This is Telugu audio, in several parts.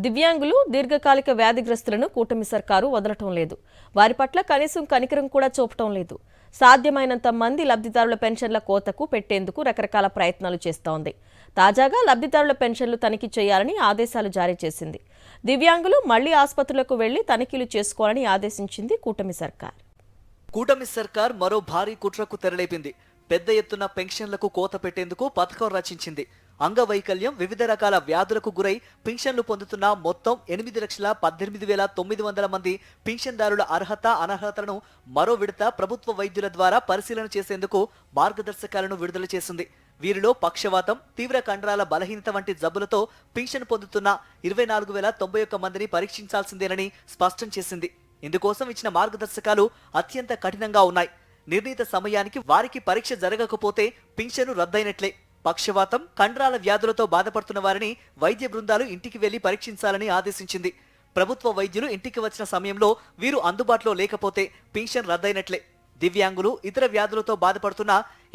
దివ్యాంగులు దీర్ఘకాలిక వ్యాధిగ్రస్తులను కూటమి సర్కారు వదలటం లేదు. వారి పట్ల కనీసం కనికరం కూడా చూపటం లేదు. సాధ్యమైనంత మంది లబ్ధిదారుల పెన్షన్ల కోతకు పెట్టేందుకు రకరకాల ప్రయత్నాలు చేస్తోంది. తాజాగా లబ్ధిదారుల పెన్షన్లు తనిఖీ చేయాలని ఆదేశాలు జారీ చేసింది. దివ్యాంగులు మళ్లీ ఆసుపత్రులకు వెళ్లి తనిఖీలు చేసుకోవాలని ఆదేశించింది కూటమి సర్కార్ మరో భారీ కుట్రకు తెరలేపింది. పెద్ద ఎత్తున పెన్షన్లకు కోత పెట్టేందుకు పథకం రచించింది. అంగవైకల్యం, వివిధ రకాల వ్యాధులకు గురై పింఛన్లు పొందుతున్న మొత్తం 8,18,900 మంది పింఛన్దారుల అర్హత అనర్హతలను మరో విడత ప్రభుత్వ వైద్యుల ద్వారా పరిశీలన చేసేందుకు మార్గదర్శకాలను విడుదల చేసింది. వీరిలో పక్షవాతం, తీవ్ర కండరాల బలహీనత వంటి జబ్బులతో పింఛన్ పొందుతున్న 24,091 మందిని పరీక్షించాల్సిందేనని స్పష్టం చేసింది. ఇందుకోసం ఇచ్చిన మార్గదర్శకాలు అత్యంత కఠినంగా ఉన్నాయి. నిర్ణీత సమయానికి వారికి పరీక్ష జరగకపోతే పింఛను రద్దయినట్లే. పక్షవాతం, కండరాల వ్యాధులతో బాధపడుతున్న వారిని వైద్య బృందాలు ఇంటికి వెళ్లి పరీక్షించాలని ఆదేశించింది. ప్రభుత్వ వైద్యులు ఇంటికి వచ్చిన సమయంలో వీరు అందుబాటులో లేకపోతే పింఛన్ రద్దయినట్లే. దివ్యాంగులు, ఇతర వ్యాధులతో బాధపడుతున్న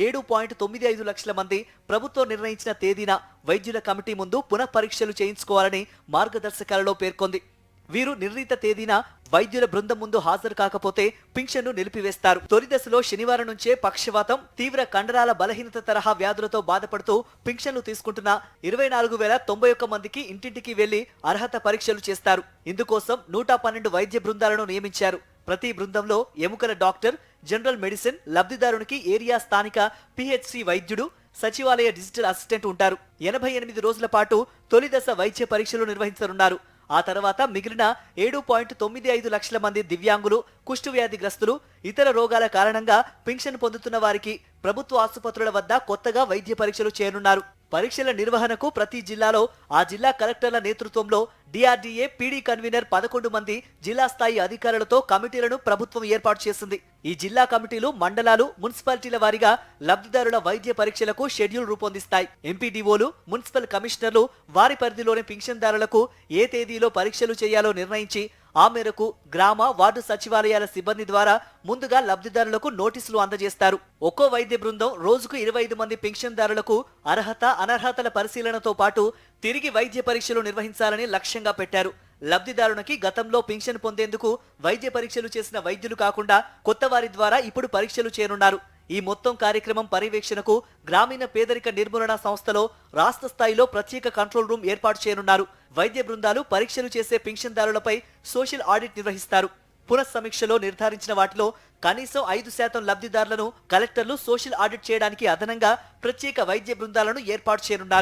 7.95 లక్షల మంది ప్రభుత్వం నిర్ణయించిన తేదీన వైద్యుల కమిటీ ముందు పునః పరీక్షలు చేయించుకోవాలని మార్గదర్శకాలలో పేర్కొంది. వీరు నిర్ణీత తేదీన వైద్యుల బృందం ముందు హాజరు కాకపోతే పింఛన్ను నిలిపివేస్తారు. తొలి దశలో శనివారం నుంచే పక్షవాతం, తీవ్ర కండరాల బలహీనత తరహా వ్యాధులతో బాధపడుతూ పింఛన్లు తీసుకుంటున్న 24,091 మందికి ఇంటింటికి వెళ్లి అర్హత పరీక్షలు చేస్తారు. ఇందుకోసం 112 వైద్య బృందాలను నియమించారు. ప్రతి బృందంలో ఎముకల డాక్టర్, జనరల్ మెడిసిన్, లబ్ధిదారునికి ఏరియా స్థానిక పిహెచ్సి వైద్యుడు, సచివాలయ డిజిటల్ అసిస్టెంట్ ఉంటారు. 88 రోజుల పాటు తొలి దశ వైద్య పరీక్షలు నిర్వహించనున్నారు. ఆ తర్వాత మిగిలిన 7.95 లక్షల మంది దివ్యాంగులు, కుష్టు వ్యాధిగ్రస్తులు, ఇతర రోగాల కారణంగా పెన్షన్ పొందుతున్న వారికి ప్రభుత్వ ఆసుపత్రుల వద్ద కొత్తగా వైద్య పరీక్షలు చేయనున్నారు. పరీక్షల నిర్వహణకు ప్రతి జిల్లాలో ఆ జిల్లా కలెక్టర్ల నేతృత్వంలో డిఆర్డీఏ పీడీ కన్వీనర్ 11 మంది జిల్లా స్థాయి అధికారులతో కమిటీలను ప్రభుత్వం ఏర్పాటు చేసింది. ఈ జిల్లా కమిటీలు మండలాలు, మున్సిపాలిటీల వారీగా లబ్ధిదారుల వైద్య పరీక్షలకు షెడ్యూల్ రూపొందిస్తాయి. ఎంపీడీఓలు, మున్సిపల్ కమిషనర్లు వారి పరిధిలోని పింఛన్దారులకు ఏ తేదీలో పరీక్షలు చేయాలో నిర్ణయించి ఆ మేరకు గ్రామ, వార్డు సచివాలయాల సిబ్బంది ద్వారా ముందుగా లబ్ధిదారులకు నోటీసులు అందజేస్తారు. ఒక్కో వైద్య బృందం రోజుకు 25 మంది పింఛన్దారులకు అర్హత, అనర్హతల పరిశీలనతో పాటు తిరిగి వైద్య పరీక్షలు నిర్వహించాలని లక్ష్యంగా పెట్టారు. లబ్ధిదారునికి గతంలో పింఛన్ పొందేందుకు వైద్య పరీక్షలు చేసిన వైద్యులు కాకుండా కొత్త వారి ద్వారా ఇప్పుడు పరీక్షలు చేయనున్నారు. ఈ మొత్తం కార్యక్రమం పర్యవేక్షణకు గ్రామీణ పేదరిక నిర్మూలన సంస్థలో రాష్ట్ర స్థాయిలో ప్రత్యేక కంట్రోల్ రూమ్ ఏర్పాటు చేయనున్నారు. వైద్య బృందాలు పరీక్షలు చేసే పింఛన్దారులపై సోషల్ ఆడిట్ నిర్వహిస్తారు. పునఃసమీక్షలో నిర్ధారించిన వాటిలో కనీసం 5% లబ్ధిదారులను కలెక్టర్లు సోషల్ ఆడిట్ చేయడానికి అదనంగా ప్రత్యేక వైద్య బృందాలను ఏర్పాటు చేయనున్నారు.